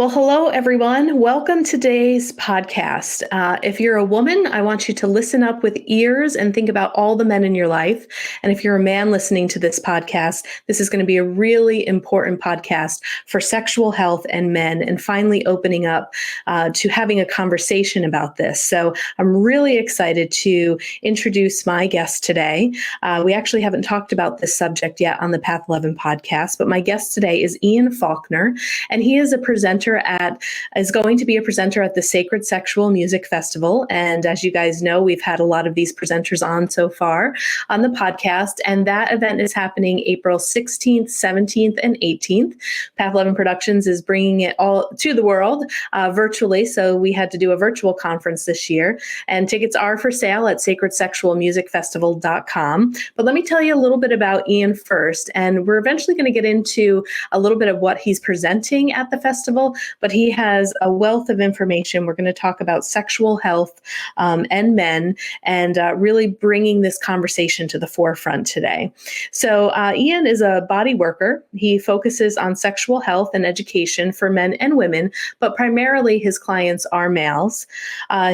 Well, hello, everyone. Welcome to today's podcast. If you're a woman, I want you to listen up with ears and think about all the men in your life. And if you're a man listening to this podcast, this is going to be a really important podcast for sexual health and men, and finally opening up to having a conversation about this. So I'm really excited to introduce my guest today. We actually haven't talked about this subject yet on the Path 11 podcast, but my guest today is Ian Faulkner, and he is going to be a presenter at the Sacred Sexual Music Festival. And as you guys know, we've had a lot of these presenters on so far on the podcast, and that event is happening April 16th, 17th, and 18th. Path 11 Productions is bringing it all to the world virtually, so we had to do a virtual conference this year, and tickets are for sale at sacredsexualmusicfestival.com. But let me tell you a little bit about Ian first, and we're eventually going to get into a little bit of what he's presenting at the festival, but he has a wealth of information. We're going to talk about sexual health and men, and really bringing this conversation to the forefront today. So Ian is a body worker. He focuses on sexual health and education for men and women, but primarily his clients are males.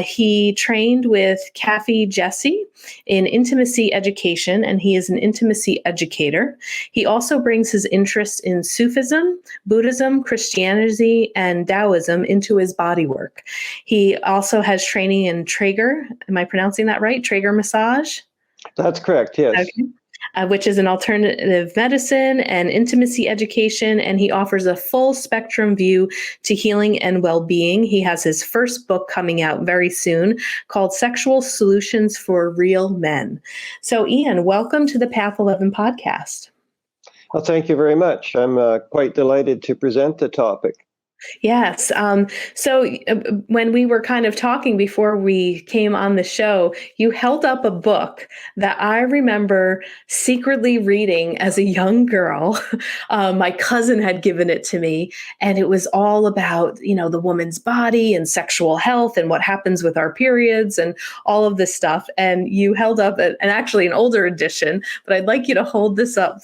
He trained with Caffyn Jesse in intimacy education, and he is an intimacy educator. He also brings his interest in Sufism, Buddhism, Christianity, and Taoism into his body work. He also has training in Trager. Am I pronouncing that right? Trager massage? That's correct, yes. Okay. Which is an alternative medicine and intimacy education, and he offers a full spectrum view to healing and well-being. He has his first book coming out very soon called Sexual Solutions for Real Men. So Ian, welcome to the Path 11 podcast. Well, thank you very much. I'm quite delighted to present the topic. Yes. So when we were kind of talking before we came on the show, you held up a book that I remember secretly reading as a young girl. My cousin had given it to me, and it was all about, the woman's body and sexual health and what happens with our periods and all of this stuff. And you held up and actually an older edition, but I'd like you to hold this up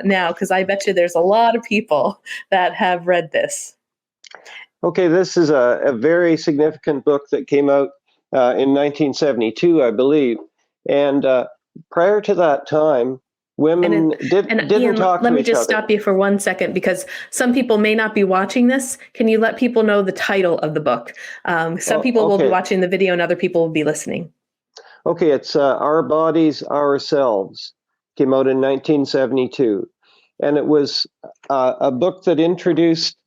now, because I bet you there's a lot of people that have read this. Okay, this is a very significant book that came out in 1972, I believe. And prior to that time, women didn't Ian, talk to each other. Let me just stop you for 1 second, because some people may not be watching this. Can you let people know the title of the book? Some people will be watching the video and other people will be listening. Okay, it's Our Bodies, Ourselves. Came out in 1972. And it was a book that introduced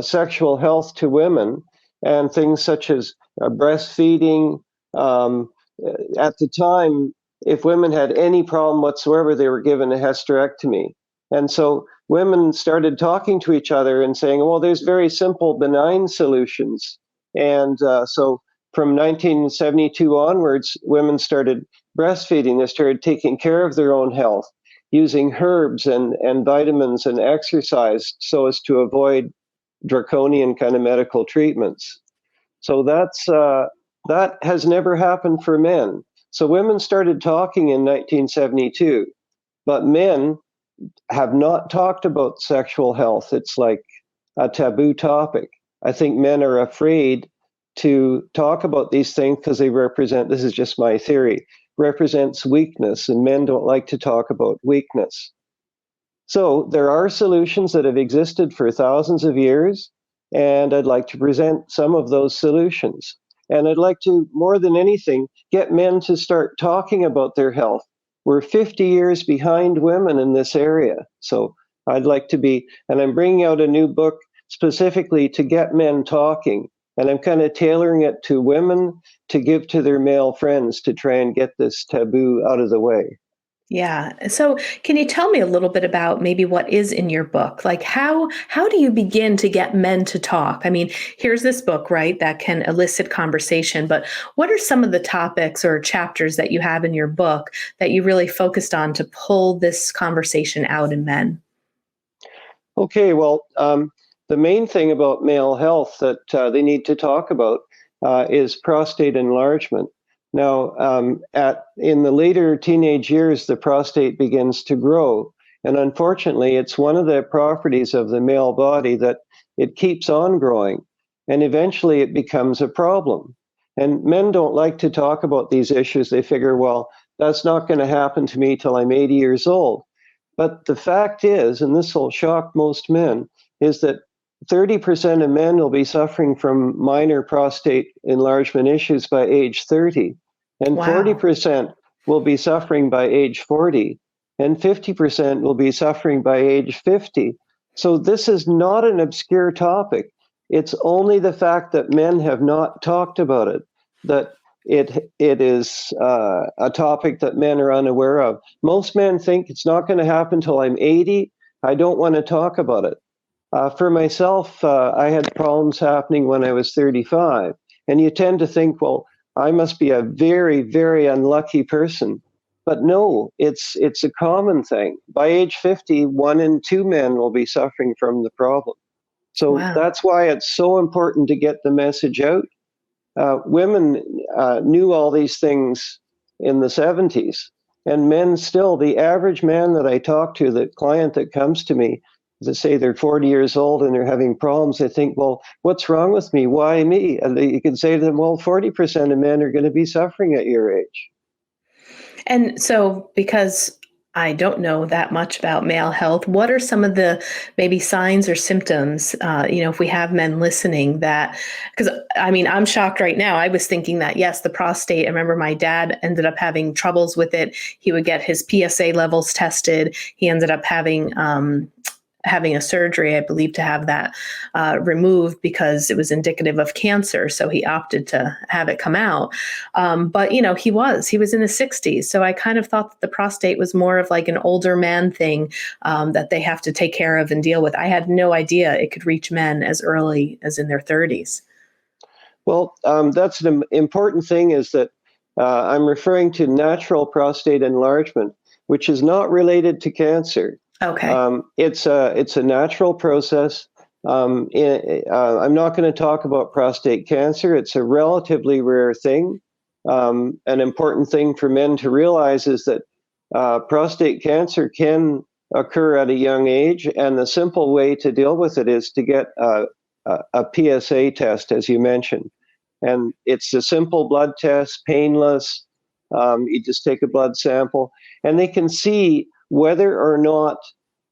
sexual health to women, and things such as breastfeeding. At the time, if women had any problem whatsoever, they were given a hysterectomy. And so women started talking to each other and saying, well, there's very simple, benign solutions. And so from 1972 onwards, women started breastfeeding. They started taking care of their own health, using herbs and vitamins and exercise so as to avoid draconian kind of medical treatments. So that has never happened for men. So women started talking in 1972, but men have not talked about sexual health. It's like a taboo topic. I think men are afraid to talk about these things because they represent, this is just my theory, represents weakness, and men don't like to talk about weakness. So there are solutions that have existed for thousands of years, and I'd like to present some of those solutions. And I'd like to, more than anything, get men to start talking about their health. We're 50 years behind women in this area. So I'd like to be, and I'm bringing out a new book specifically to get men talking. And I'm kind of tailoring it to women to give to their male friends to try and get this taboo out of the way. Yeah. So can you tell me a little bit about maybe what is in your book? Like how do you begin to get men to talk? I mean, here's this book, right, that can elicit conversation, but what are some of the topics or chapters that you have in your book that you really focused on to pull this conversation out in men? Okay, well, the main thing about male health that they need to talk about is prostate enlargement. Now, in the later teenage years, the prostate begins to grow. And unfortunately, it's one of the properties of the male body that it keeps on growing, and eventually it becomes a problem. And men don't like to talk about these issues. They figure, well, that's not going to happen to me till I'm 80 years old. But the fact is, and this will shock most men, is that 30% of men will be suffering from minor prostate enlargement issues by age 30, and Wow. 40% will be suffering by age 40, and 50% will be suffering by age 50. So this is not an obscure topic. It's only the fact that men have not talked about it, that it is a topic that men are unaware of. Most men think it's not going to happen till I'm 80. I don't want to talk about it. For myself, I had problems happening when I was 35. And you tend to think, well, I must be a very, very unlucky person. But no, it's a common thing. By age 50, 1 in 2 men will be suffering from the problem. So Wow. That's why it's so important to get the message out. Women knew all these things in the 70s, and men still, the average man that I talk to, the client that comes to me, they say they're 40 years old and they're having problems. They think, well, what's wrong with me? Why me? And you can say to them, well, 40% of men are going to be suffering at your age. And so, because I don't know that much about male health, what are some of the maybe signs or symptoms, if we have men listening that, because I mean, I'm shocked right now. I was thinking that, yes, the prostate, I remember my dad ended up having troubles with it. He would get his PSA levels tested. He ended up having a surgery, I believe, to have that removed because it was indicative of cancer. So he opted to have it come out. But, he was in his 60s. So I kind of thought that the prostate was more of like an older man thing that they have to take care of and deal with. I had no idea it could reach men as early as in their 30s. Well, that's an important thing, is that I'm referring to natural prostate enlargement, which is not related to cancer. Okay. It's a natural process. I'm not going to talk about prostate cancer. It's a relatively rare thing. An important thing for men to realize is that prostate cancer can occur at a young age, and the simple way to deal with it is to get a PSA test, as you mentioned. And it's a simple blood test, painless. You just take a blood sample, and they can see whether or not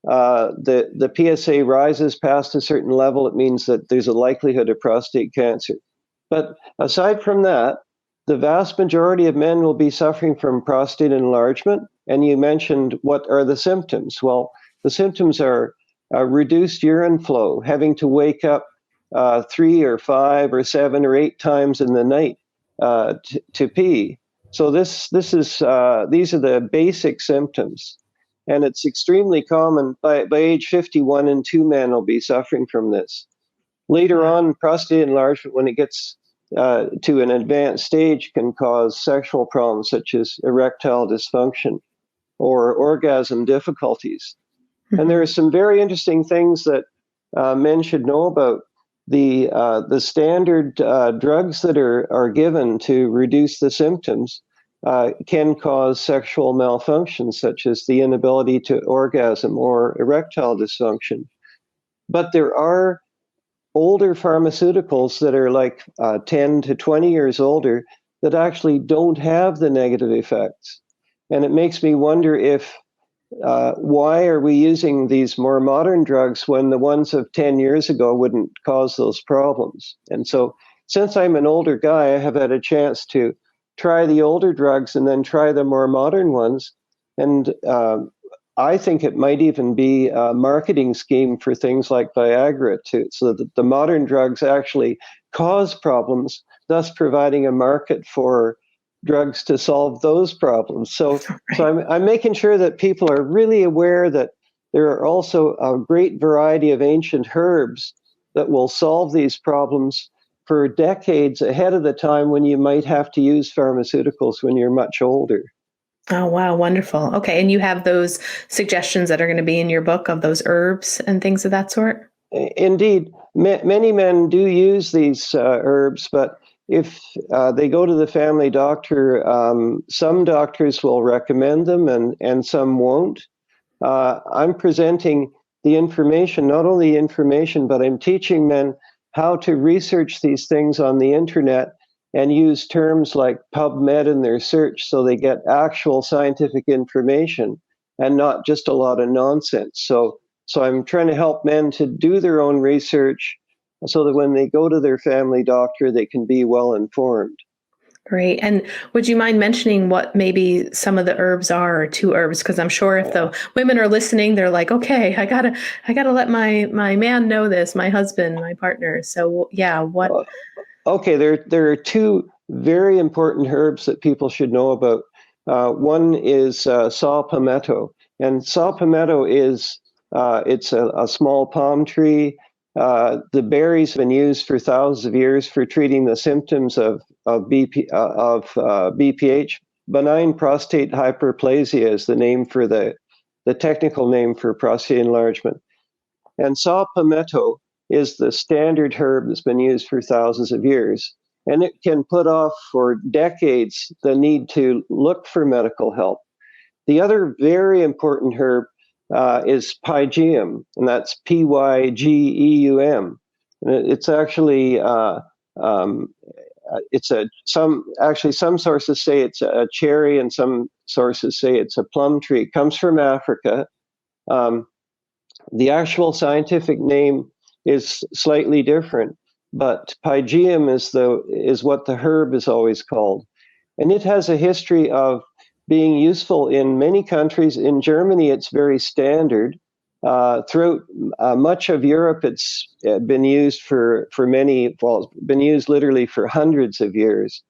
the PSA rises past a certain level. It means that there's a likelihood of prostate cancer. But aside from that, the vast majority of men will be suffering from prostate enlargement. And you mentioned, what are the symptoms? Well, the symptoms are reduced urine flow, having to wake up 3 or 5 or 7 or 8 times in the night to pee. So these are the basic symptoms. And it's extremely common. By age 50, 1 in 2 men will be suffering from this. Later on, prostate enlargement, when it gets to an advanced stage, can cause sexual problems such as erectile dysfunction or orgasm difficulties. Mm-hmm. And there are some very interesting things that men should know about. The standard drugs that are given to reduce the symptoms can cause sexual malfunction, such as the inability to orgasm or erectile dysfunction. But there are older pharmaceuticals that are like 10 to 20 years older that actually don't have the negative effects. And it makes me wonder if why are we using these more modern drugs when the ones of 10 years ago wouldn't cause those problems? And so since I'm an older guy, I have had a chance to try the older drugs and then try the more modern ones. And I think it might even be a marketing scheme for things like Viagra, too, so that the modern drugs actually cause problems, thus providing a market for drugs to solve those problems. So I'm making sure that people are really aware that there are also a great variety of ancient herbs that will solve these problems for decades ahead of the time when you might have to use pharmaceuticals when you're much older. Oh, wow. Wonderful. Okay. And you have those suggestions that are going to be in your book of those herbs and things of that sort? Indeed. Many men do use these herbs, but if they go to the family doctor, some doctors will recommend them and some won't. I'm presenting the information, not only information, but I'm teaching men how to research these things on the internet and use terms like PubMed in their search so they get actual scientific information and not just a lot of nonsense. So I'm trying to help men to do their own research so that when they go to their family doctor, they can be well informed. Great. And would you mind mentioning what maybe some of the herbs are, or 2 herbs? Because I'm sure if the women are listening, they're like, okay, I gotta let my man know this, my husband, my partner. So yeah, what? Okay, there are 2 very important herbs that people should know about. One is saw palmetto, and saw palmetto is it's a small palm tree. The berries have been used for thousands of years for treating the symptoms of BPH. Benign prostate hyperplasia is the name for the technical name for prostate enlargement. And saw palmetto is the standard herb that's been used for thousands of years. And it can put off for decades the need to look for medical help. The other very important herb is pygeum, and that's Pygeum. And it's actually some sources say it's a cherry, and some sources say it's a plum tree. It comes from Africa. The actual scientific name is slightly different, but pygeum is what the herb is always called. And it has a history of being useful in many countries. In Germany, it's very standard. Throughout much of Europe, it's been used for many, well, it's been used literally for hundreds of years.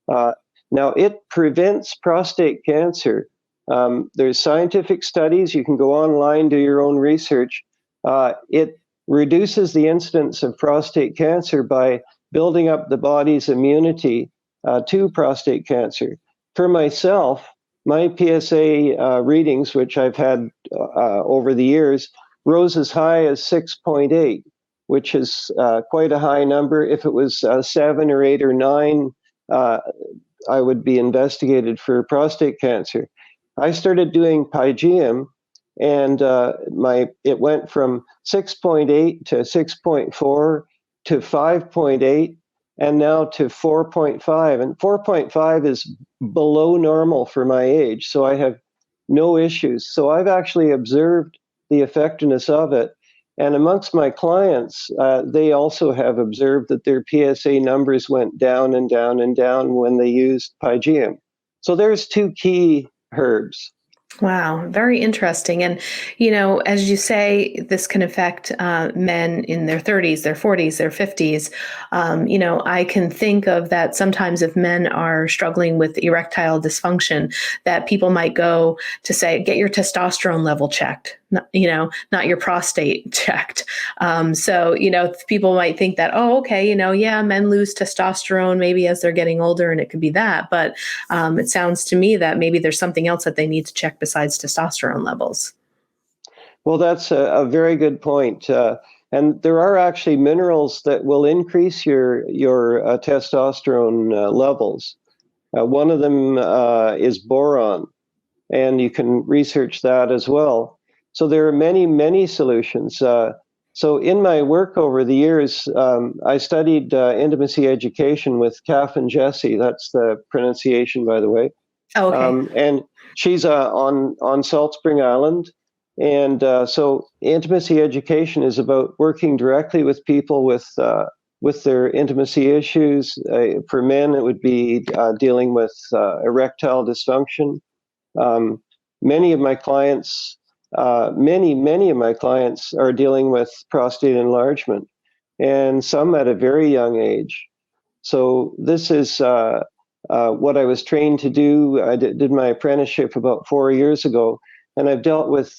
Now, it prevents prostate cancer. There's scientific studies. You can go online, do your own research. It reduces the incidence of prostate cancer by building up the body's immunity to prostate cancer. For myself, my PSA readings, which I've had over the years, rose as high as 6.8, which is quite a high number. If it was 7 or 8 or 9, I would be investigated for prostate cancer. I started doing pygeum, and it went from 6.8 to 6.4 to 5.8, and now to 4.5. And 4.5 is below normal for my age, so I have no issues. So I've actually observed the effectiveness of it. And amongst my clients, they also have observed that their PSA numbers went down and down and down when they used pygeum. So there's 2 key herbs. Wow, very interesting. And, you know, as you say, this can affect men in their 30s, their 40s, their 50s. You know, I can think of that sometimes if men are struggling with erectile dysfunction, that people might go to say, get your testosterone level checked, you know, not your prostate checked. So, you know, people might think that, oh, okay, you know, yeah, men lose testosterone maybe as they're getting older, and it could be that. But it sounds to me that maybe there's something else that they need to check besides testosterone levels. Well, that's a very good point. And there are actually minerals that will increase your testosterone levels. One of them is boron, and you can research that as well. So there are many, many solutions. So in my work over the years, I studied intimacy education with Caffyn Jesse. That's the pronunciation, by the way. Oh, okay. And she's on Salt Spring Island. And so intimacy education is about working directly with people with their intimacy issues. For men, it would be dealing with erectile dysfunction. Many of my clients are dealing with prostate enlargement, and some at a very young age. So this is what I was trained to do. I did my apprenticeship about 4 years ago, and I've dealt with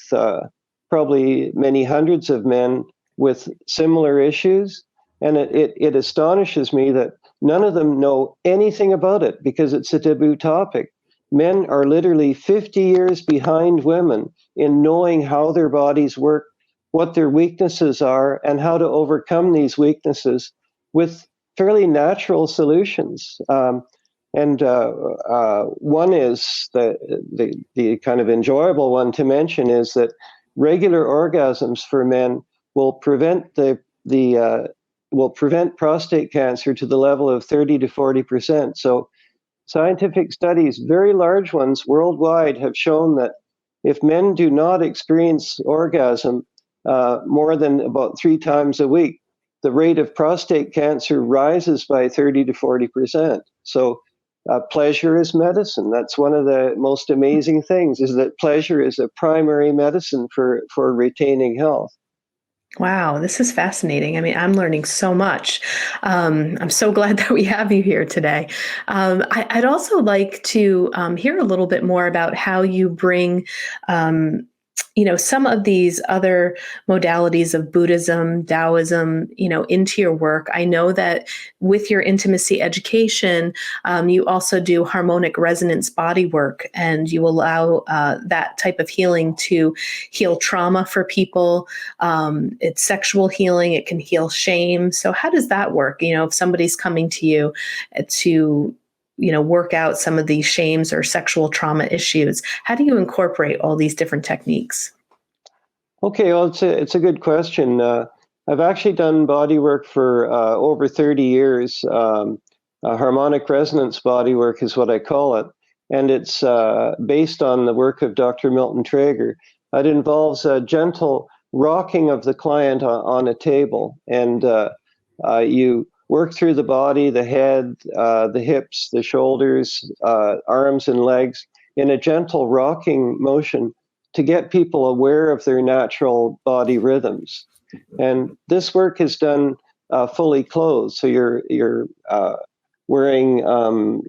probably many hundreds of men with similar issues. And it astonishes me that none of them know anything about it because it's a taboo topic. Men are literally 50 years behind women in knowing how their bodies work, what their weaknesses are, and how to overcome these weaknesses with fairly natural solutions. And one is the kind of enjoyable one to mention is that regular orgasms for men will prevent will prevent prostate cancer to the level of 30 to 40%. So scientific studies, very large ones worldwide, have shown that if men do not experience orgasm more than about 3 times a week, the rate of prostate cancer rises by 30 to 40%. So pleasure is medicine. That's one of the most amazing things, is that pleasure is a primary medicine for retaining health. Wow, this is fascinating. I mean, I'm learning so much. I'm so glad that we have you here today. I'd also like to hear a little bit more about how you bring some of these other modalities of Buddhism, Taoism, into your work. I know that with your intimacy education, you also do harmonic resonance body work, and you allow that type of healing to heal trauma for people. It's sexual healing. It can heal shame. So how does that work? If somebody's coming to you to work out some of these shames or sexual trauma issues, how do you incorporate all these different techniques? Okay, well, it's a good question. I've actually done body work for over 30 years. Harmonic resonance body work is what I call it. And it's based on the work of Dr. Milton Trager. It involves a gentle rocking of the client on a table. And you work through the body, the head, the hips, the shoulders, arms and legs in a gentle rocking motion to get people aware of their natural body rhythms. And this work is done fully clothed. So you're wearing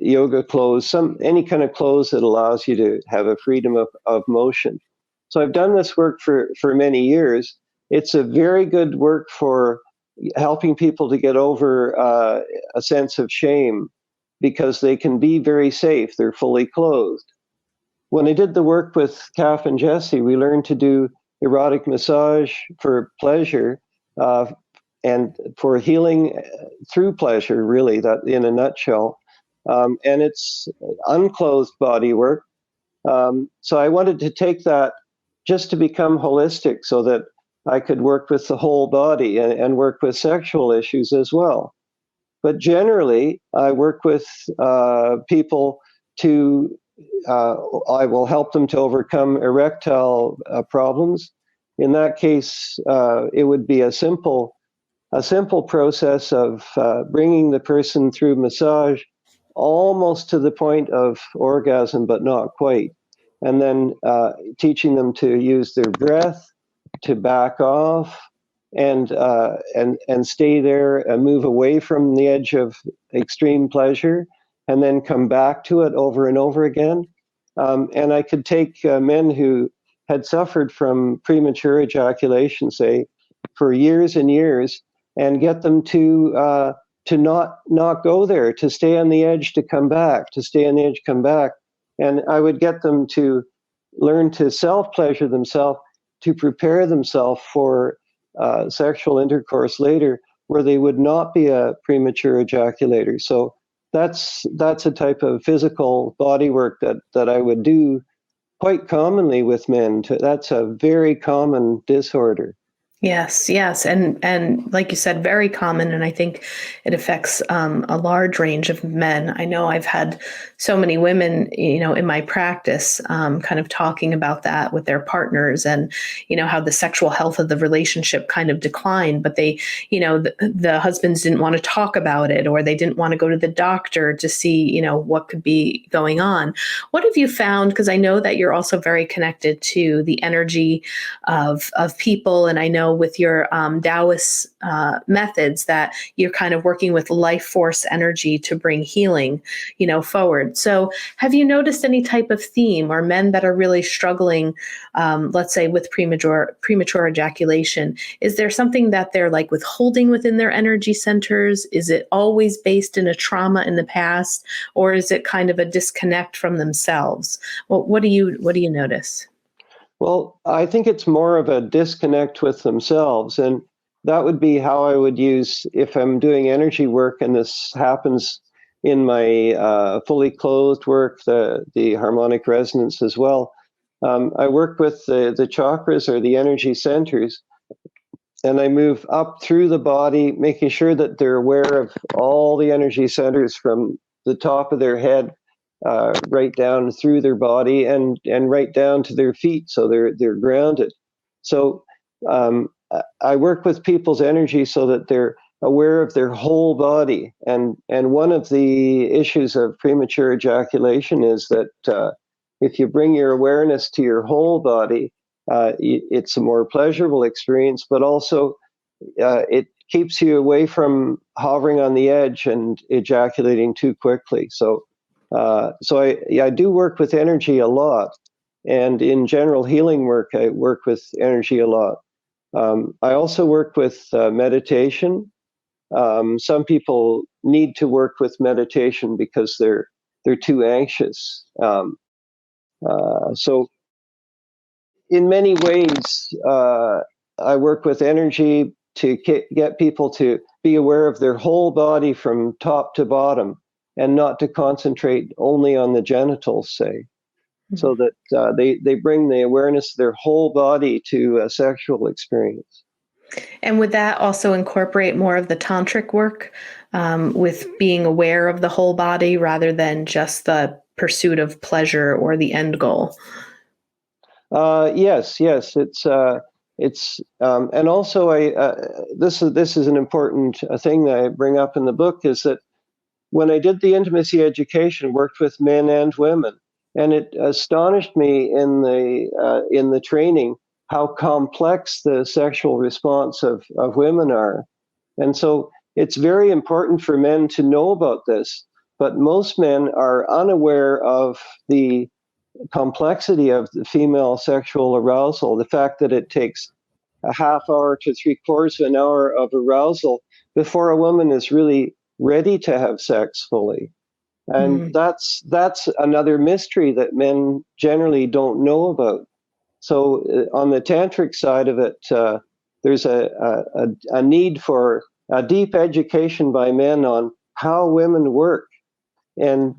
yoga clothes, any kind of clothes that allows you to have a freedom of motion. So I've done this work for many years. It's a very good work for helping people to get over a sense of shame, because they can be very safe. They're fully clothed. When I did the work with Caffyn Jesse, we learned to do erotic massage for pleasure and for healing through pleasure, really, that in a nutshell. And it's unclothed body work. So I wanted to take that just to become holistic, so that I could work with the whole body and work with sexual issues as well. But generally, I work with people to I will help them to overcome erectile problems. In that case, it would be a simple process of bringing the person through massage almost to the point of orgasm, but not quite, and then teaching them to use their breath, to back off, and stay there and move away from the edge of extreme pleasure, and then come back to it over and over again. And I could take men who had suffered from premature ejaculation, say, for years and years, and get them to not go there, to stay on the edge, to come back, to stay on the edge, come back. And I would get them to learn to self-pleasure themselves, to prepare themselves for sexual intercourse later, where they would not be a premature ejaculator. So that's a type of physical body work that I would do quite commonly with men. That's a very common disorder. Yes, yes, and like you said, very common, and I think it affects a large range of men. I know I've had so many women, in my practice, kind of talking about that with their partners, and how the sexual health of the relationship kind of declined, but they, the husbands didn't want to talk about it, or they didn't want to go to the doctor to see, what could be going on. What have you found? Because I know that you're also very connected to the energy of people, and I know with your Taoist methods that you're kind of working with life force energy to bring healing, forward. So have you noticed any type of theme, or men that are really struggling, let's say with premature ejaculation? Is there something that they're like withholding within their energy centers? Is it always based in a trauma in the past, or is it kind of a disconnect from themselves? Well, what do you notice? Well, I think it's more of a disconnect with themselves. And that would be how I would use, if I'm doing energy work, and this happens in my fully clothed work, the harmonic resonance as well. I work with the chakras or the energy centers, and I move up through the body, making sure that they're aware of all the energy centers from the top of their head right down through their body and right down to their feet, so they're grounded. So I work with people's energy so that they're aware of their whole body. And one of the issues of premature ejaculation is that if you bring your awareness to your whole body, it's a more pleasurable experience, but also it keeps you away from hovering on the edge and ejaculating too quickly. So I do work with energy a lot, and in general healing work, I work with energy a lot. I also work with meditation. Some people need to work with meditation because they're too anxious. So in many ways, I work with energy to get people to be aware of their whole body from top to bottom and not to concentrate only on the genitals, say, so that they bring the awareness of their whole body to a sexual experience. And would that also incorporate more of the tantric work with being aware of the whole body rather than just the pursuit of pleasure or the end goal? Yes, it's and also this is an important thing that I bring up in the book, is that when I did the intimacy education, worked with men and women, and it astonished me in the training how complex the sexual response of women are. And so it's very important for men to know about this, but most men are unaware of the complexity of the female sexual arousal, the fact that it takes a half hour to 3/4 of an hour of arousal before a woman is really ready to have sex fully. And that's another mystery that men generally don't know about. So on the tantric side of it, there's a need for a deep education by men on how women work. And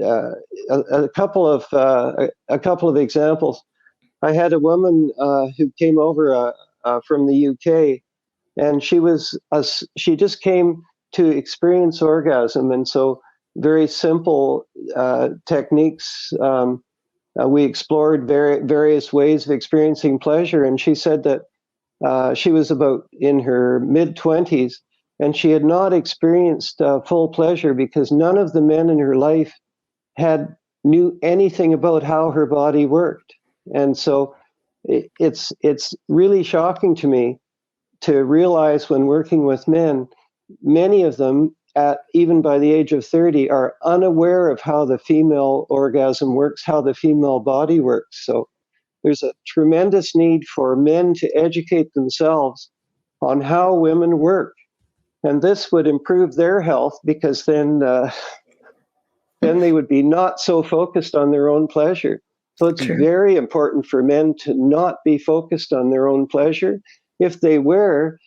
a couple of examples. I had a woman who came over from the UK, and she just came to experience orgasm, and so very simple techniques. We explored various ways of experiencing pleasure, and she said that she was about in her mid-20s, and she had not experienced full pleasure because none of the men in her life knew anything about how her body worked. And so it's really shocking to me to realize, when working with men, many of them, even by the age of 30, are unaware of how the female orgasm works, how the female body works. So there's a tremendous need for men to educate themselves on how women work. And this would improve their health, because then they would be not so focused on their own pleasure. So it's very important for men to not be focused on their own pleasure. If they were,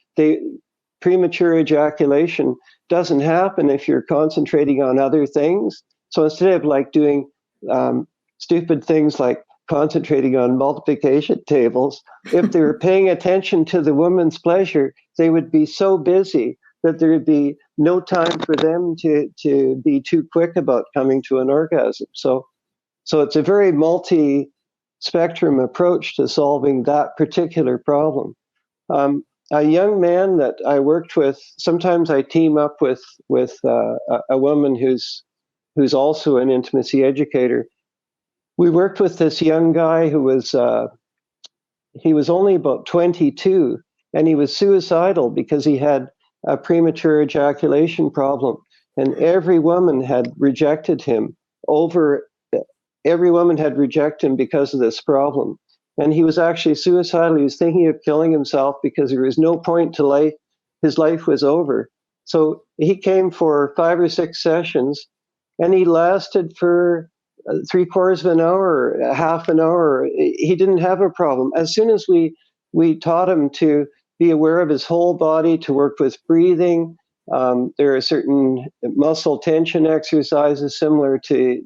premature ejaculation doesn't happen if you're concentrating on other things. So instead of like doing stupid things like concentrating on multiplication tables, if they were paying attention to the woman's pleasure, they would be so busy that there would be no time for them to be too quick about coming to an orgasm. So it's a very multi-spectrum approach to solving that particular problem. A young man that I worked with, sometimes I team up with a woman who's also an intimacy educator. We worked with this young guy who was he was only about 22, and he was suicidal because he had a premature ejaculation problem, and every woman had rejected him because of this problem. And he was actually suicidal. He was thinking of killing himself because there was no point to life. His life was over. So he came for 5 or 6 sessions, and he lasted for 3/4 of an hour, half an hour. He didn't have a problem. As soon as we taught him to be aware of his whole body, to work with breathing, there are certain muscle tension exercises similar to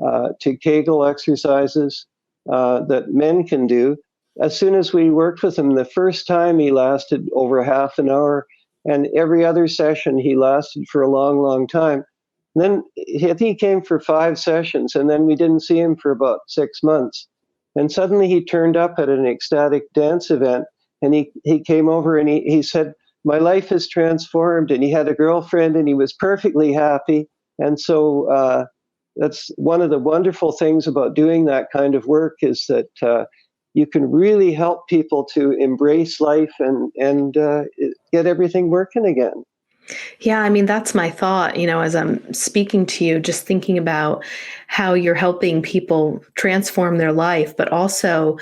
to Kegel exercises that men can do. As soon as we worked with him, the first time he lasted over half an hour, and every other session he lasted for a long, long time. And then he came for 5 sessions, and then we didn't see him for about 6 months. And suddenly he turned up at an ecstatic dance event, and he came over and he said, "My life is transformed," and he had a girlfriend and he was perfectly happy. And so that's one of the wonderful things about doing that kind of work, is that you can really help people to embrace life and get everything working again. Yeah, I mean, that's my thought, as I'm speaking to you, just thinking about how you're helping people transform their life, but also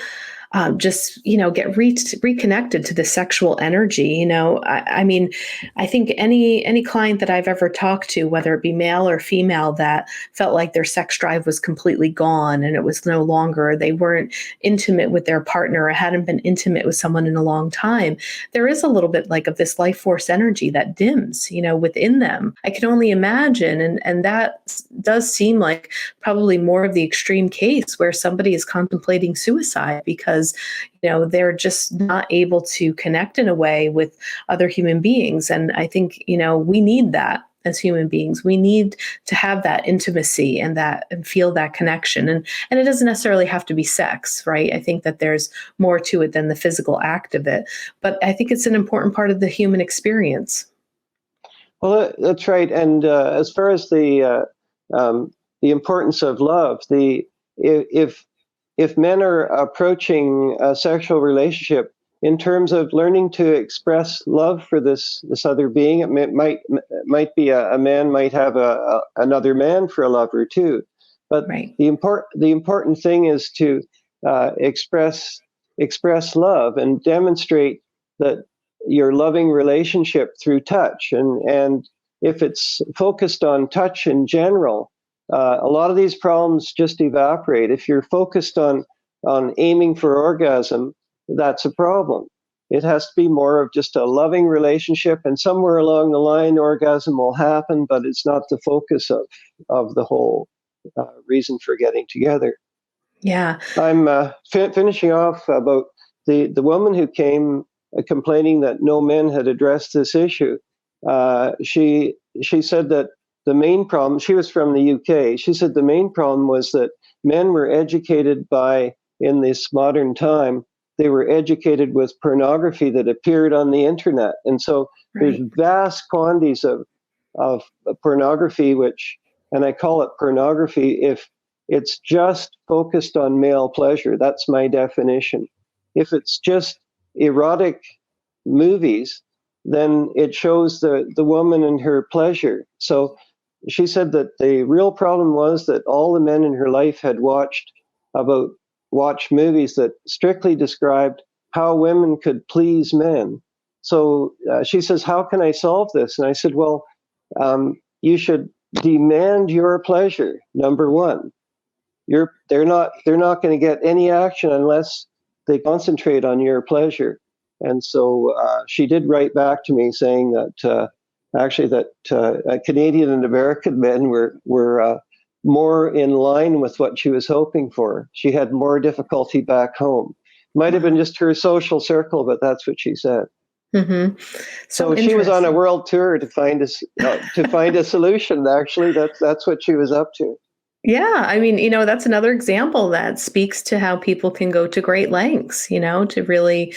just get reconnected to the sexual energy. I mean, I think any client that I've ever talked to, whether it be male or female, that felt like their sex drive was completely gone and it was no longer, they weren't intimate with their partner or hadn't been intimate with someone in a long time, there is a little bit like of this life force energy that dims within them. I can only imagine, and that does seem like probably more of the extreme case where somebody is contemplating suicide because they're just not able to connect in a way with other human beings. And I think we need that as human beings. We need to have that intimacy and feel that connection, and it doesn't necessarily have to be sex, right? I think that there's more to it than the physical act of it, but I think it's an important part of the human experience. Well, that's right. And as far as the importance of love, if men are approaching a sexual relationship in terms of learning to express love for this other being, it might be a man might have another man for a lover too, but right. the important thing is to express love and demonstrate that your loving relationship through touch, and if it's focused on touch in general, a lot of these problems just evaporate. If you're focused on aiming for orgasm, that's a problem. It has to be more of just a loving relationship, and somewhere along the line, orgasm will happen, but it's not the focus of the whole reason for getting together. Yeah. I'm finishing off about the woman who came complaining that no men had addressed this issue. She said that the main problem, she was from the UK, she said the main problem was that men were educated in this modern time, they were educated with pornography that appeared on the internet. And so there's vast quantities of pornography, and I call it pornography if it's just focused on male pleasure. That's my definition. If it's just erotic movies, then it shows the woman and her pleasure. So she said that the real problem was that all the men in her life had watched movies that strictly described how women could please men. So she says, "How can I solve this?" And I said, "Well, you should demand your pleasure. Number one, they're not going to get any action unless they concentrate on your pleasure." And so she did write back to me saying that Canadian and American men were more in line with what she was hoping for. She had more difficulty back home. Might have been just her social circle, but that's what she said. Mm-hmm. So she was on a world tour to find a solution. Actually, that's what she was up to. Yeah, I mean, that's another example that speaks to how people can go to great lengths, to really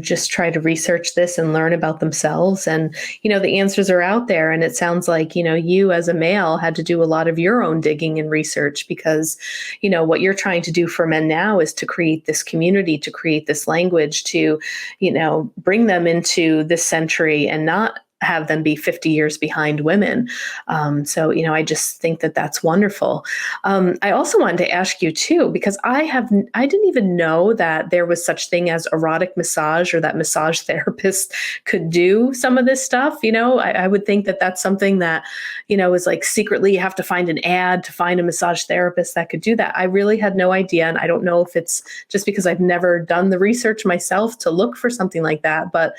just try to research this and learn about themselves. And, the answers are out there. And it sounds like, you as a male had to do a lot of your own digging and research because, what you're trying to do for men now is to create this community, to create this language, to, bring them into this century and not have them be 50 years behind women. So, I just think that that's wonderful. I also wanted to ask you too, because I didn't even know that there was such thing as erotic massage, or that massage therapists could do some of this stuff. I would think that that's something that, is like secretly you have to find an ad to find a massage therapist that could do that. I really had no idea. And I don't know if it's just because I've never done the research myself to look for something like that. But,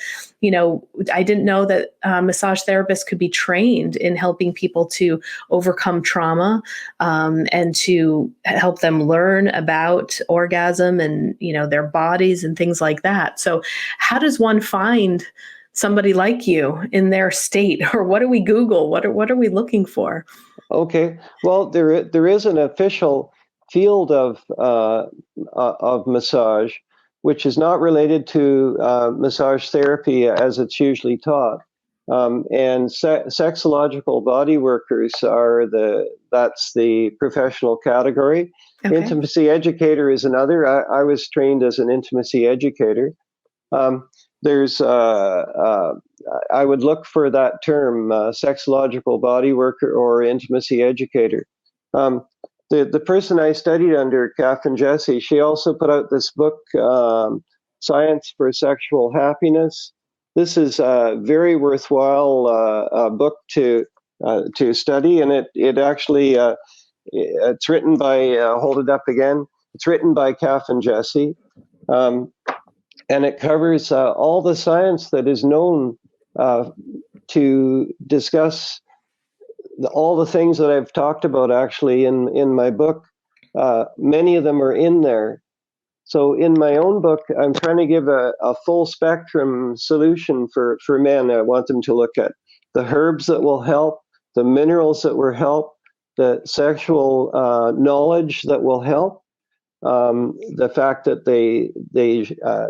I didn't know that massage therapists could be trained in helping people to overcome trauma, and to help them learn about orgasm and, their bodies and things like that. So how does one find somebody like you in their state, or what do we Google? What are we looking for? Okay, well, there is an official field of massage, which is not related to massage therapy as it's usually taught. And sexological body workers that's the professional category. Okay. Intimacy educator is another. I was trained as an intimacy educator. There's I would look for that term, sexological body worker or intimacy educator. The person I studied under, Caffyn Jesse, she also put out this book, Science for Sexual Happiness. This is a very worthwhile book to study, and it actually it's written by hold it up again. It's written by Caffyn Jesse. And it covers all the science that is known to discuss all the things that I've talked about actually in my book. Many of them are in there. So in my own book, I'm trying to give a full spectrum solution for men. I want them to look at the herbs that will help, the minerals that will help, the sexual knowledge that will help. The fact that they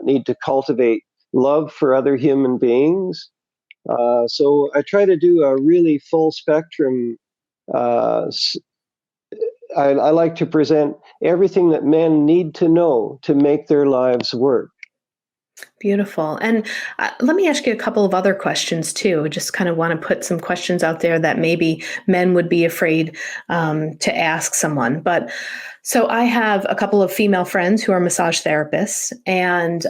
need to cultivate love for other human beings. So I try to do a really full spectrum. I like to present everything that men need to know to make their lives work. Beautiful. And let me ask you a couple of other questions too. Just kind of want to put some questions out there that maybe men would be afraid to ask someone. But so I have a couple of female friends who are massage therapists, and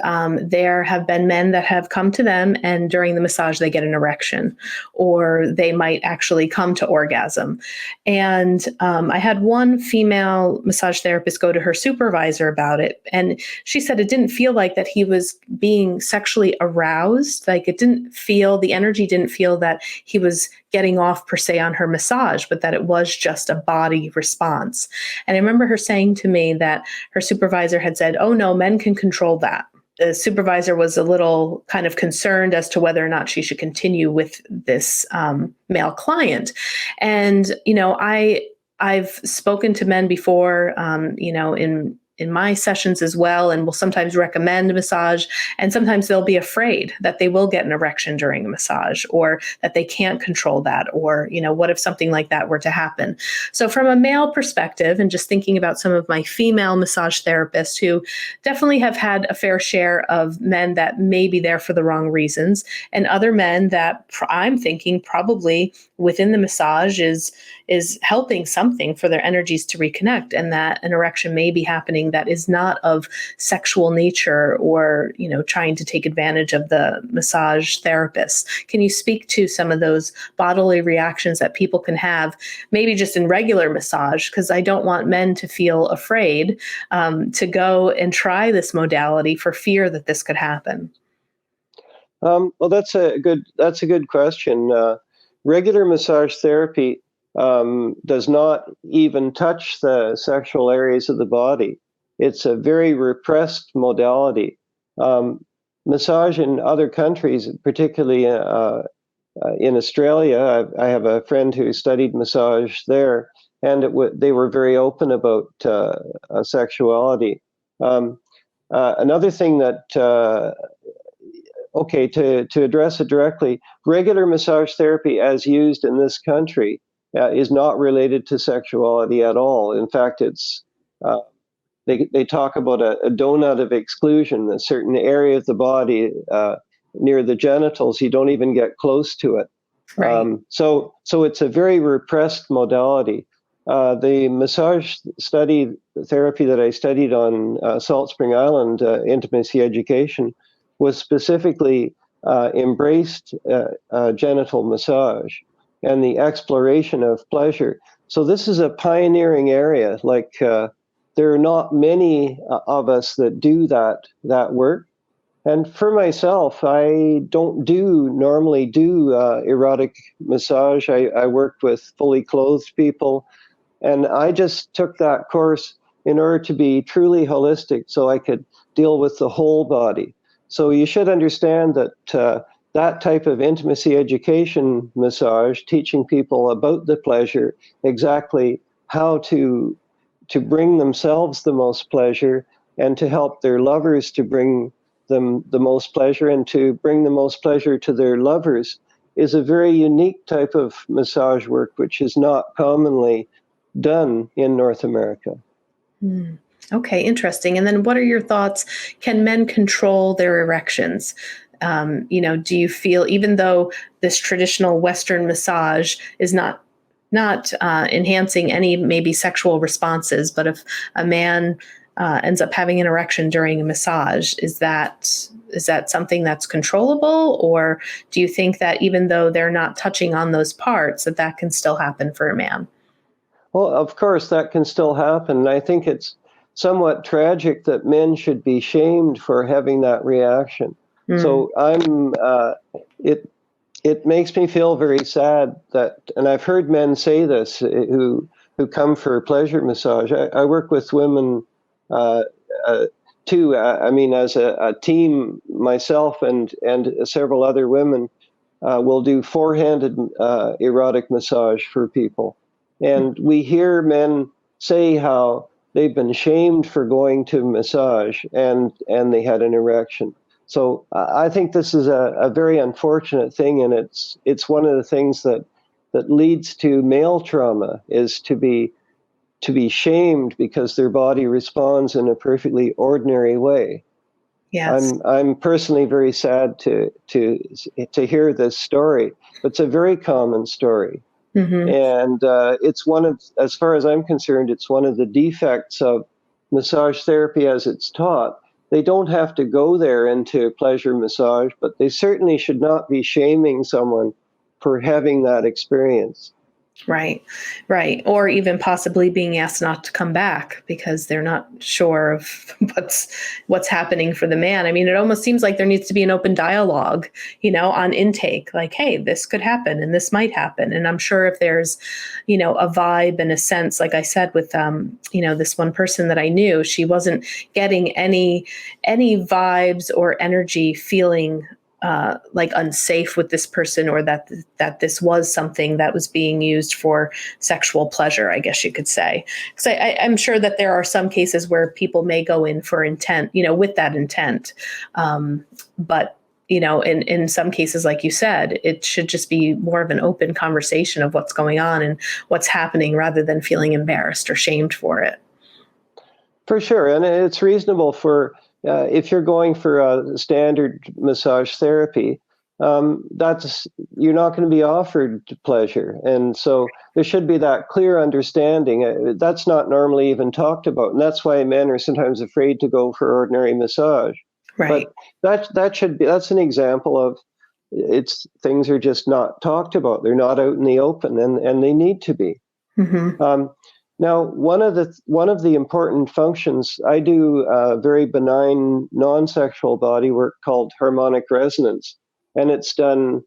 there have been men that have come to them, and during the massage they get an erection, or they might actually come to orgasm. And I had one female massage therapist go to her supervisor about it, and she said it didn't feel like that he was being sexually aroused. Like the energy didn't feel that he was getting off per se on her massage, but that it was just a body response. And I remember her saying to me that her supervisor had said, "Oh no, men can control that." The supervisor was a little kind of concerned as to whether or not she should continue with this male client. And, I've spoken to men before, in my sessions as well, and will sometimes recommend a massage, and sometimes they'll be afraid that they will get an erection during a massage, or that they can't control that, or what if something like that were to happen. So from a male perspective, and just thinking about some of my female massage therapists who definitely have had a fair share of men that may be there for the wrong reasons, and other men that I'm thinking probably within the massage is helping something for their energies to reconnect, and that an erection may be happening that is not of sexual nature, or trying to take advantage of the massage therapist. Can you speak to some of those bodily reactions that people can have, maybe just in regular massage? Because I don't want men to feel afraid to go and try this modality for fear that this could happen. Well, that's a good question. Regular massage therapy does not even touch the sexual areas of the body. It's a very repressed modality. Massage in other countries, particularly in Australia, I have a friend who studied massage there, and they were very open about sexuality. Another thing that okay, to address it directly, regular massage therapy as used in this country is not related to sexuality at all. In fact, it's they talk about a donut of exclusion, a certain area of the body near the genitals. You don't even get close to it. Right. So it's a very repressed modality. The massage therapy that I studied on Salt Spring Island, intimacy education, was specifically embraced genital massage and the exploration of pleasure. So this is a pioneering area. Like there are not many of us that do that work. And for myself, I don't normally do erotic massage. I work with fully clothed people, and I just took that course in order to be truly holistic so I could deal with the whole body. So you should understand that that type of intimacy education massage, teaching people about the pleasure, exactly how to bring themselves the most pleasure and to help their lovers to bring them the most pleasure and to bring the most pleasure to their lovers, is a very unique type of massage work which is not commonly done in North America. Mm. Okay, interesting. And then what are your thoughts? Can men control their erections? Do you feel, even though this traditional Western massage is not enhancing any maybe sexual responses, but if a man ends up having an erection during a massage, is that something that's controllable, or do you think that even though they're not touching on those parts, that can still happen for a man? Well, of course, that can still happen. I think it's somewhat tragic that men should be shamed for having that reaction. So it makes me feel very sad that, and I've heard men say this who come for pleasure massage. I work with women too. I mean, as a team, myself and several other women will do four-handed erotic massage for people. And we hear men say how they've been shamed for going to massage and they had an erection. So I think this is a very unfortunate thing, and it's one of the things that leads to male trauma, is to be shamed because their body responds in a perfectly ordinary way. Yes. I'm personally very sad to hear this story. It's a very common story. Mm-hmm. And it's one of, as far as I'm concerned, it's one of the defects of massage therapy as it's taught. They don't have to go there into pleasure massage, but they certainly should not be shaming someone for having that experience. Right. Or even possibly being asked not to come back because they're not sure of what's happening for the man. I mean, it almost seems like there needs to be an open dialogue, on intake, like, hey, this could happen and this might happen. And I'm sure if there's, a vibe and a sense, like I said, with, this one person that I knew, she wasn't getting any vibes or energy feeling like unsafe with this person, or that this was something that was being used for sexual pleasure, I guess you could say. Because I'm sure that there are some cases where people may go in for intent, with that intent. But in some cases, like you said, it should just be more of an open conversation of what's going on and what's happening, rather than feeling embarrassed or shamed for it. For sure. And it's reasonable for, if you're going for a standard massage therapy, you're not going to be offered pleasure. And so there should be that clear understanding. That's not normally even talked about. And that's why men are sometimes afraid to go for ordinary massage. Right. But that's an example of, things are just not talked about. They're not out in the open, and they need to be. Mm-hmm. Now, one of the important functions, I do a very benign, non-sexual body work called harmonic resonance, and it's done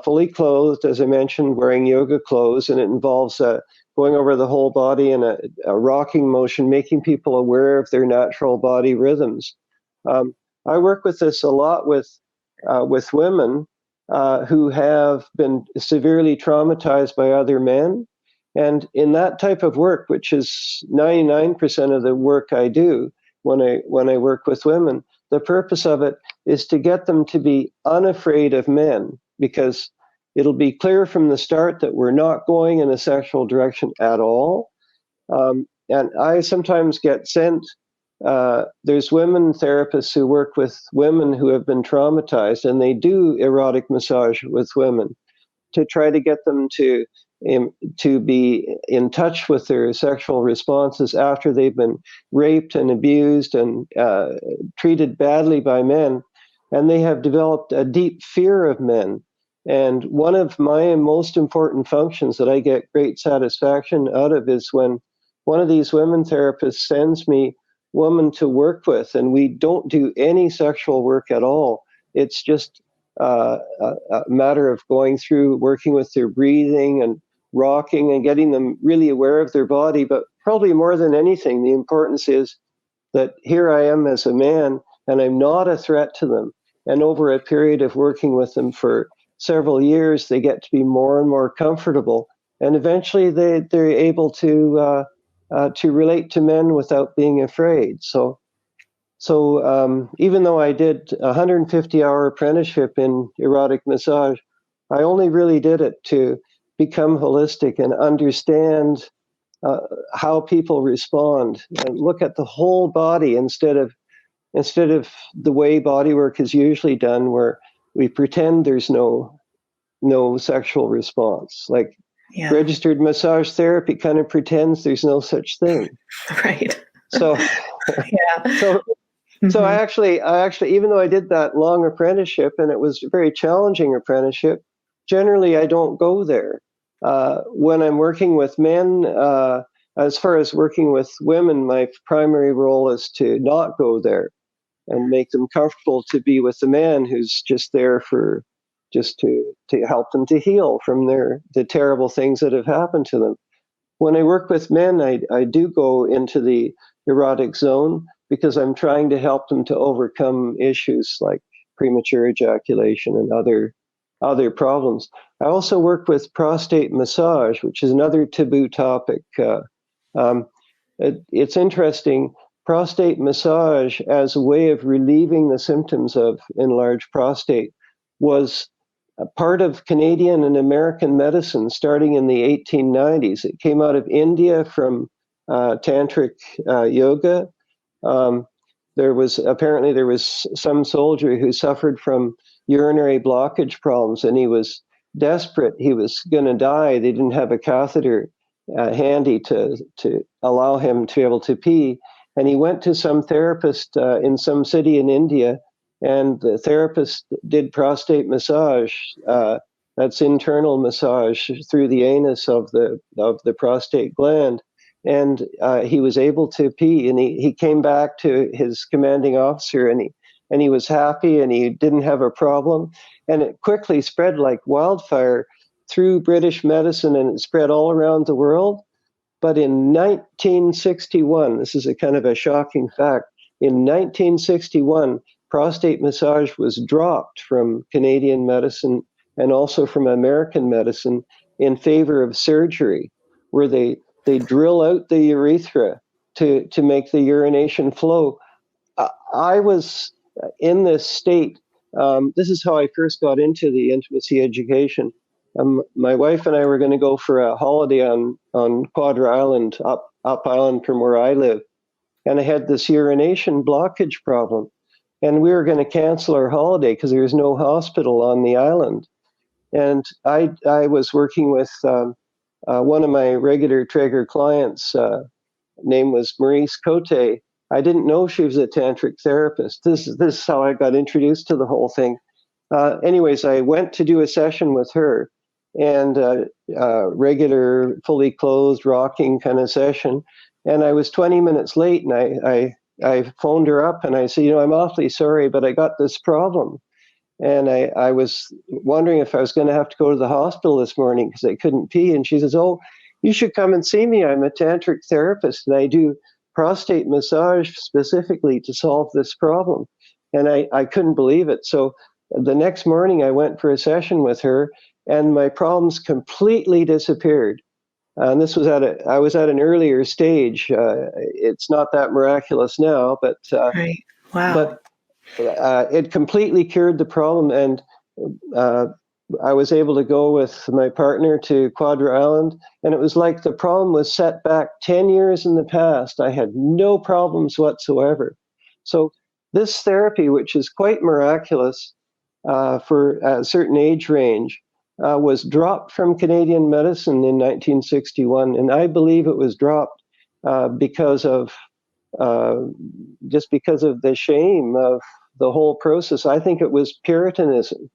fully clothed, as I mentioned, wearing yoga clothes, and it involves going over the whole body in a rocking motion, making people aware of their natural body rhythms. I work with this a lot with women who have been severely traumatized by other men. And in that type of work, which is 99% of the work I do when I work with women, the purpose of it is to get them to be unafraid of men, because it'll be clear from the start that we're not going in a sexual direction at all. And I sometimes get sent, there's women therapists who work with women who have been traumatized, and they do erotic massage with women to try to get them to be in touch with their sexual responses after they've been raped and abused and treated badly by men, and they have developed a deep fear of men. And one of my most important functions that I get great satisfaction out of is when one of these women therapists sends me woman to work with, and we don't do any sexual work at all. It's just a matter of going through, working with their breathing and rocking and getting them really aware of their body. But probably more than anything, the importance is that here I am as a man, and I'm not a threat to them. And over a period of working with them for several years, they get to be more and more comfortable. And eventually they're able to relate to men without being afraid. So even though I did a 150-hour apprenticeship in erotic massage, I only really did it to become holistic and understand how people respond and look at the whole body instead of the way bodywork is usually done, where we pretend there's no sexual response. Like registered massage therapy kind of pretends there's no such thing. Right. So, So I actually, even though I did that long apprenticeship, and it was a very challenging apprenticeship, generally I don't go there. When I'm working with men, as far as working with women, my primary role is to not go there and make them comfortable to be with the man who's just there for just to help them to heal from the terrible things that have happened to them. When I work with men, I do go into the erotic zone because I'm trying to help them to overcome issues like premature ejaculation and other problems. I also work with prostate massage, which is another taboo topic. It's interesting. Prostate massage, as a way of relieving the symptoms of enlarged prostate, was a part of Canadian and American medicine starting in the 1890s. It came out of India from tantric yoga. There was some soldier who suffered from urinary blockage problems, and he was desperate. He was going to die. They didn't have a catheter handy to allow him to be able to pee. And he went to some therapist in some city in India, and the therapist did prostate massage. That's internal massage through the anus of the prostate gland. And he was able to pee, and he came back to his commanding officer, and he was happy, and he didn't have a problem. And it quickly spread like wildfire through British medicine, and it spread all around the world. But in 1961, this is a kind of a shocking fact, in 1961, prostate massage was dropped from Canadian medicine and also from American medicine in favor of surgery, where they drill out the urethra to make the urination flow. I was in this state. This is how I first got into the intimacy education. My wife and I were going to go for a holiday on Quadra Island, up island from where I live. And I had this urination blockage problem. And we were going to cancel our holiday because there was no hospital on the island. And I was working with one of my regular Trager clients. Name was Maurice Cote. I didn't know she was a tantric therapist. This is how I got introduced to the whole thing. Anyways, I went to do a session with her, and regular, fully clothed, rocking kind of session. And I was 20 minutes late, and I phoned her up, and I said, I'm awfully sorry, but I got this problem. And I was wondering if I was going to have to go to the hospital this morning because I couldn't pee. And she says, "Oh, you should come and see me. I'm a tantric therapist, and I do prostate massage specifically to solve this problem." And I couldn't believe it. So the next morning I went for a session with her, and my problems completely disappeared. And this was I was at an earlier stage. It's not that miraculous now, but right. Wow. But it completely cured the problem, and I was able to go with my partner to Quadra Island, and it was like the problem was set back 10 years in the past. I had no problems whatsoever. So this therapy, which is quite miraculous for a certain age range, was dropped from Canadian medicine in 1961, and I believe it was dropped because of the shame of the whole process. I think it was Puritanism.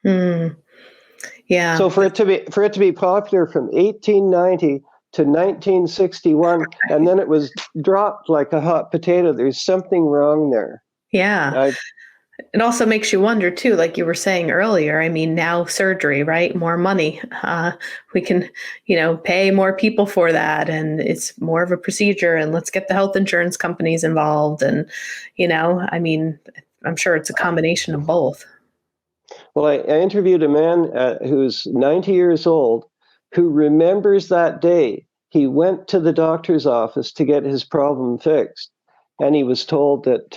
Yeah. So for it to be popular from 1890 to 1961, and then it was dropped like a hot potato. There's something wrong there. Yeah. It also makes you wonder too, like you were saying earlier. I mean, now surgery, right? More money. We can, pay more people for that, and it's more of a procedure. And let's get the health insurance companies involved. And, I mean, I'm sure it's a combination of both. Well, I interviewed a man who's 90 years old who remembers that day. He went to the doctor's office to get his problem fixed. And he was told that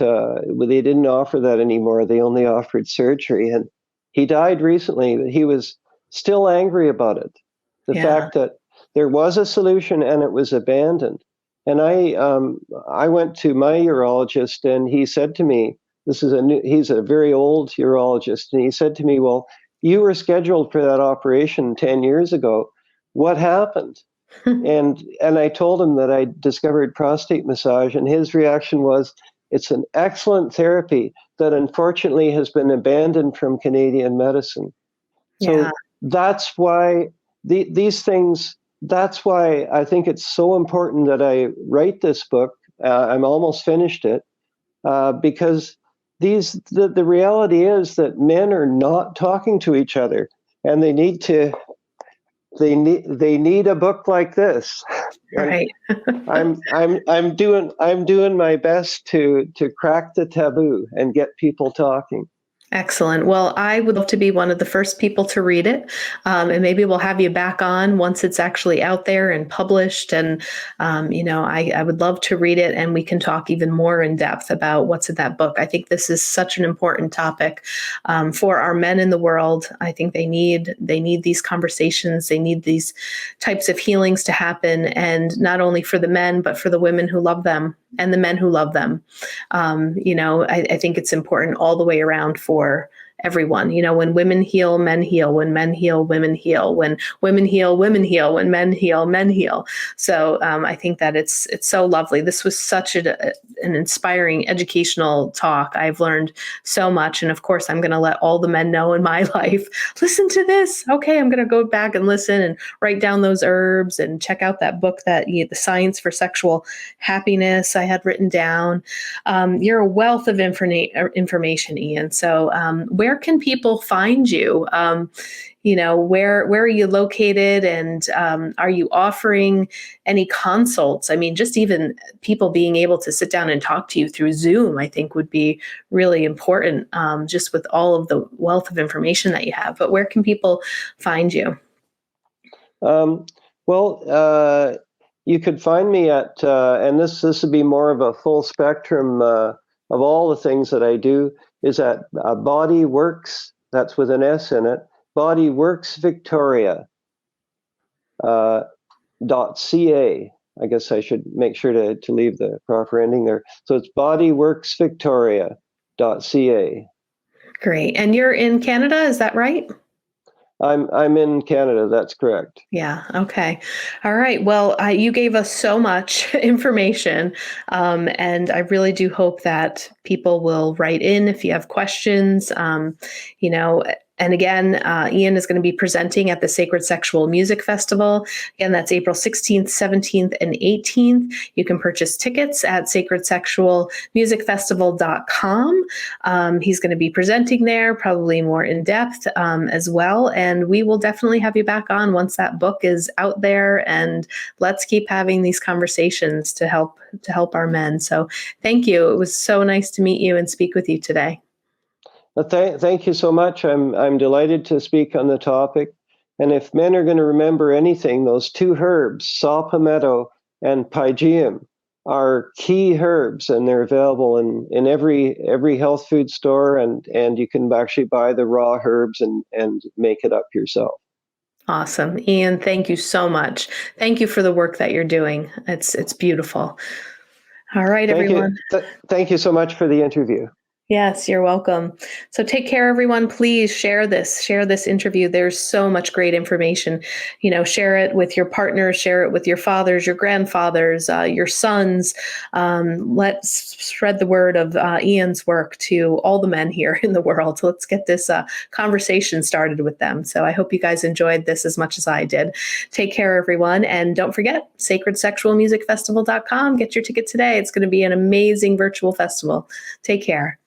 they didn't offer that anymore. They only offered surgery. And he died recently, but he was still angry about it. The fact that there was a solution and it was abandoned. And I went to my urologist, and he said to me, he's a very old urologist. And he said to me, well, you were scheduled for that operation 10 years ago. What happened? And I told him that I discovered prostate massage, and his reaction was, it's an excellent therapy that unfortunately has been abandoned from Canadian medicine. So that's why these things, that's why I think it's so important that I write this book. I'm almost finished it, because the reality is that men are not talking to each other, and they need a book like this. Right. I'm doing my best to crack the taboo and get people talking. Excellent. Well, I would love to be one of the first people to read it. And maybe we'll have you back on once it's actually out there and published. And, I would love to read it, and we can talk even more in depth about what's in that book. I think this is such an important topic for our men in the world. I think they need these conversations. They need these types of healings to happen. And not only for the men, but for the women who love them and the men who love them. I think it's important all the way around for everyone. When women heal, men heal. When men heal, women heal. When women heal, women heal. When men heal, men heal. So I think that it's so lovely. This was such an inspiring educational talk. I've learned so much. And of course, I'm going to let all the men know in my life, listen to this. Okay, I'm going to go back and listen and write down those herbs and check out that book, The Science for Sexual Happiness, I had written down. You're a wealth of information, Ian. So where can people find you? Where are you located, and are you offering any consults? I mean, just even people being able to sit down and talk to you through Zoom, I think would be really important, just with all of the wealth of information that you have. But where can people find you? You could find me at, and this would be more of a full spectrum of all the things that I do, is at bodyworks, that's with an S in it, bodyworksvictoria.ca. I guess I should make sure to leave the proper ending there. So it's bodyworksvictoria.ca. Great. And you're in Canada, is that right? I'm in Canada. That's correct. Yeah. Okay. All right. Well, you gave us so much information, and I really do hope that people will write in if you have questions. And again, Ian is going to be presenting at the Sacred Sexual Music Festival. Again, that's April 16th, 17th, and 18th. You can purchase tickets at sacredsexualmusicfestival.com. He's going to be presenting there, probably more in depth as well. And we will definitely have you back on once that book is out there. And let's keep having these conversations to help our men. So thank you. It was so nice to meet you and speak with you today. Well, thank you so much. I'm delighted to speak on the topic. And if men are going to remember anything, those two herbs, saw palmetto and pygeum, are key herbs, and they're available in every health food store, and you can actually buy the raw herbs and make it up yourself. Awesome. Ian, thank you so much. Thank you for the work that you're doing. It's beautiful. All right, everyone. Thank you so much for the interview. Yes, you're welcome. So take care, everyone. Please share this interview. There's so much great information. Share it with your partners, share it with your fathers, your grandfathers, your sons. Let's spread the word of Ian's work to all the men here in the world. Let's get this conversation started with them. So I hope you guys enjoyed this as much as I did. Take care, everyone. And don't forget, sacredsexualmusicfestival.com. Get your ticket today. It's going to be an amazing virtual festival. Take care.